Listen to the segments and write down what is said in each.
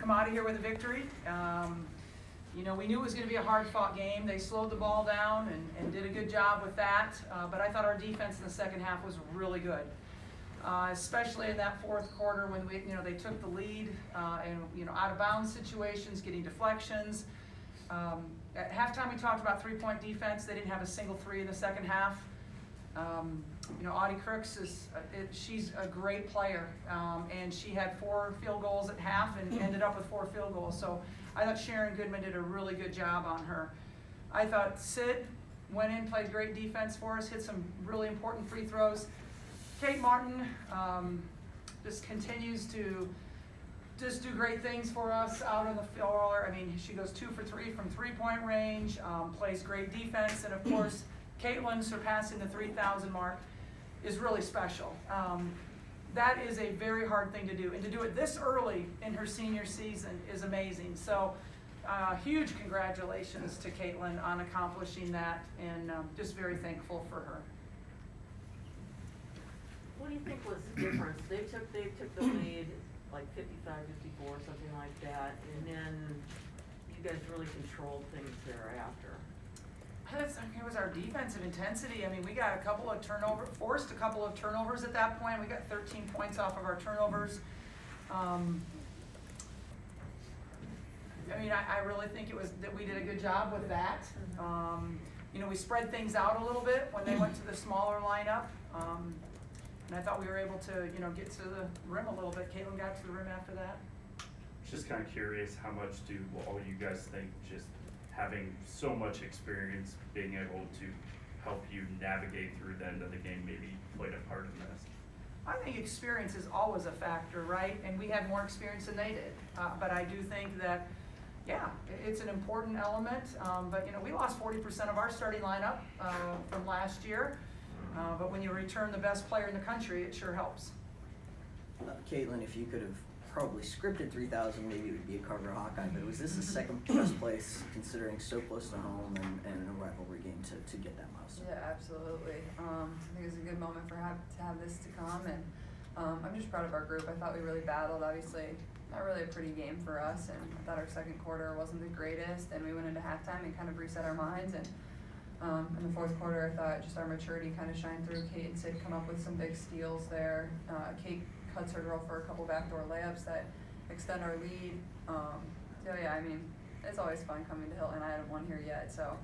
come out of here with a victory. We knew it was going to be a hard-fought game. They slowed the ball down and did a good job with that. But I thought our defense in the second half was really good, especially in that fourth quarter when they took the lead and out of bounds situations, getting deflections. At halftime, we talked about three-point defense. They didn't have a single three in the second half. Audie Crooks she's a great player, and she had 4 field goals at half and ended up with 4 field goals. So I thought Sharon Goodman did a really good job on her. I thought Sid went in, played great defense for us, hit some really important free throws. Kate Martin just continues to just do great things for us out on the floor. I mean, she goes 2 for 3 from three-point range, plays great defense, and of course, Caitlin surpassing the 3,000 mark is really special. That is a very hard thing to do, and to do it this early in her senior season is amazing. So huge congratulations to Caitlin on accomplishing that, and just very thankful for her. What do you think was the difference? They took the lead like 55-54, something like that, and then you guys really controlled things thereafter. It was our defensive intensity. I mean, we got forced a couple of turnovers at that point. We got 13 points off of our turnovers. I really think it was that we did a good job with that. We spread things out a little bit when they went to the smaller lineup. And I thought we were able to, get to the rim a little bit. Caitlin got to the rim after that. Just kind of curious, how much do all you guys think just having so much experience, being able to help you navigate through the end of the game maybe played a part in this? I think experience is always a factor, right? And we had more experience than they did. But I do think that, it's an important element. But we lost 40% of our starting lineup from last year. But when you return the best player in the country, it sure helps. Caitlin, if you could have probably scripted 3,000, maybe it would be a Carver Hawkeye, but was this the second best place considering so close to home and a rivalry game to get that milestone? Yeah, absolutely. I think it was a good moment to have this to come, and I'm just proud of our group. I thought we really battled. Obviously, not really a pretty game for us, and I thought our second quarter wasn't the greatest, and we went into halftime and kind of reset our minds. And in the fourth quarter, I thought just our maturity kind of shined through. Kate and Sid come up with some big steals there. Kate cuts her girl for a couple backdoor layups that extend our lead. It's always fun coming to Hilton. I haven't won here yet, so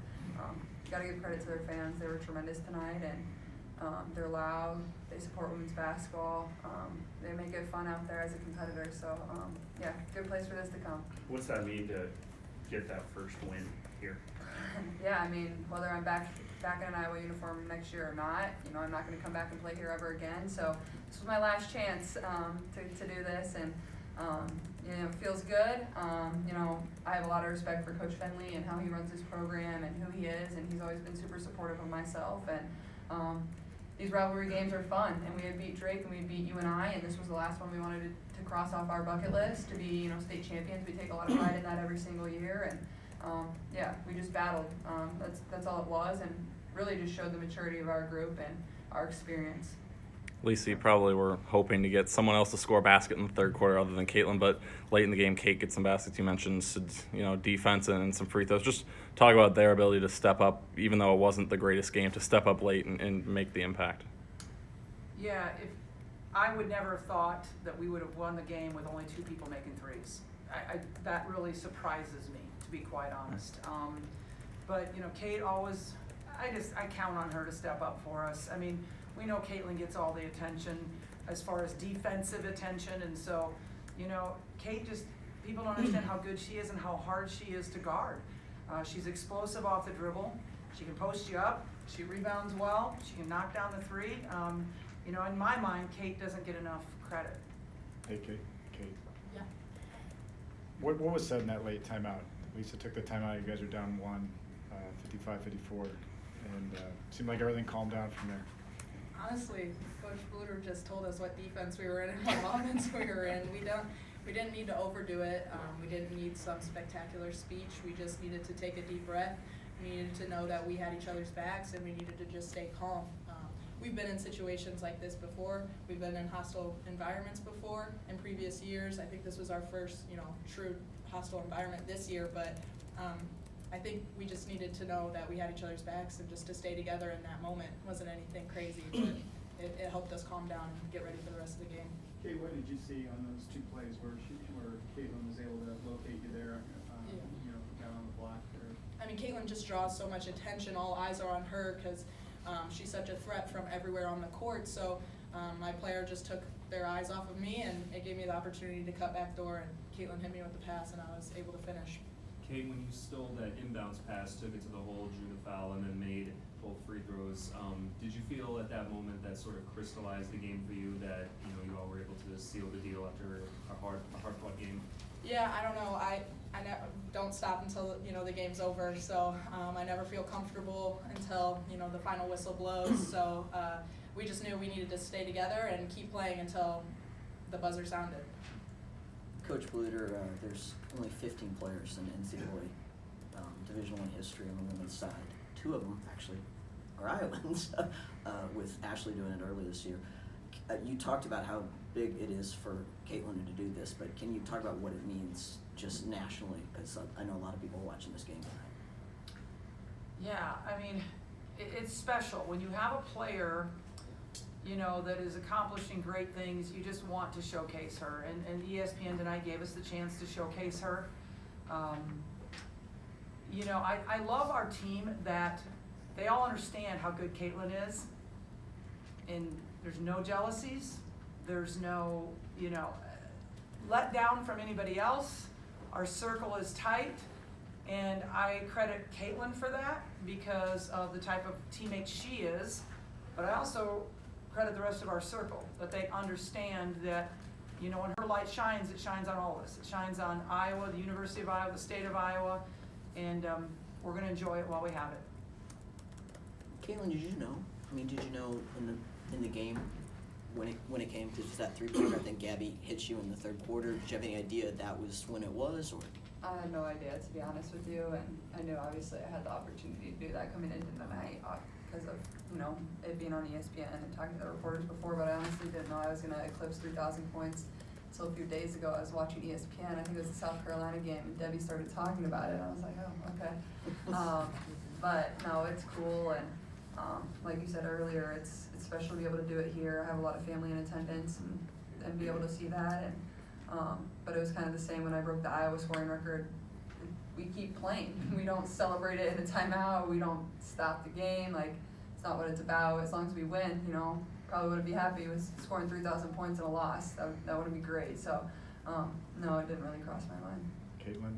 got to give credit to their fans. They were tremendous tonight, and they're loud. They support women's basketball. They make it fun out there as a competitor. So good place for this to come. What's that mean to get that first win here? Whether I'm back in an Iowa uniform next year or not, I'm not going to come back and play here ever again. So this was my last chance to do this, and it feels good. I have a lot of respect for Coach Fenley and how he runs his program and who he is, and he's always been super supportive of myself. And these rivalry games are fun, and we had beat Drake and we had beat UNI, and this was the last one we wanted to cross off our bucket list to be state champions. We take a lot of pride in that every single year, and we just battled. That's all it was, and really just showed the maturity of our group and our experience. Lisa, you probably were hoping to get someone else to score a basket in the third quarter other than Caitlin, but late in the game, Kate gets some baskets. You mentioned, defense and some free throws. Just talk about their ability to step up, even though it wasn't the greatest game, to step up late and make the impact. Yeah, I would never have thought that we would have won the game with only 2 people making threes. That really surprises me, to be quite honest. But Kate always, I count on her to step up for us. We know Caitlin gets all the attention as far as defensive attention, and so, Kate people don't understand how good she is and how hard she is to guard. She's explosive off the dribble. She can post you up. She rebounds well. She can knock down the three. In my mind, Kate doesn't get enough credit. Hey, Kate. Yeah. What was said in that late timeout? Lisa took the timeout. You guys are down 1, 55-54, and seemed like everything calmed down from there. Honestly, Coach Bluter just told us what defense we were in and what offense we were in. We didn't need to overdo it. We didn't need some spectacular speech. We just needed to take a deep breath. We needed to know that we had each other's backs, and we needed to just stay calm. we've been in situations like this before. We've been in hostile environments before in previous years. I think this was our first, true hostile environment this year, but I think we just needed to know that we had each other's backs and just to stay together in that moment. It wasn't anything crazy, but it helped us calm down and get ready for the rest of the game. Kate, what did you see on those two plays where Caitlin was able to locate you there, down on the block there? I mean, Caitlin just draws so much attention. All eyes are on her because she's such a threat from everywhere on the court. So my player just took their eyes off of me, and it gave me the opportunity to cut back door, and Caitlin hit me with the pass, and I was able to finish. Kate, when you stole that inbounds pass, took it to the hole, drew the foul, and then made both free throws, did you feel at that moment that sort of crystallized the game for you, that you all were able to seal the deal after a hard-fought game? Yeah, I don't know. I don't stop until the game's over. So I never feel comfortable until the final whistle blows. So we just knew we needed to stay together and keep playing until the buzzer sounded. Coach Bluter, there's only 15 players in NCAA Division I history on the women's side. 2 of them actually are Iowans, with Ashley doing it earlier this year. You talked about how big it is for Caitlin to do this, but can you talk about what it means just nationally? Because I know a lot of people are watching this game tonight. Yeah, I mean, it's special. When you have a player, that is accomplishing great things, you just want to showcase her. And ESPN tonight gave us the chance to showcase her. I love our team that they all understand how good Caitlin is. And there's no jealousies. There's no, let down from anybody else. Our circle is tight. And I credit Caitlin for that because of the type of teammate she is. But I also credit the rest of our circle, that they understand that, when her light shines, it shines on all of us. It shines on Iowa, the University of Iowa, the state of Iowa, and we're going to enjoy it while we have it. Caitlin, did you know? Did you know in the game when it came to that 3-pointer? I think Gabby hit you in the third quarter. Did you have any idea that was when it was, or? I had no idea, to be honest with you, and I knew obviously I had the opportunity to do that coming into the night because of it being on ESPN and talking to the reporters before, but I honestly didn't know I was going to eclipse 3,000 points until a few days ago. I was watching ESPN, I think it was the South Carolina game, and Debbie started talking about it, and I was like, oh, okay. But no, it's cool, and like you said earlier, it's special to be able to do it here. I have a lot of family in attendance and be able to see that, and but it was kind of the same when I broke the Iowa scoring record. We keep playing. We don't celebrate it in a timeout. We don't stop the game. It's not what it's about. As long as we win, probably wouldn't be happy with scoring 3,000 points in a loss. That wouldn't be great. So, no, it didn't really cross my mind. Caitlin,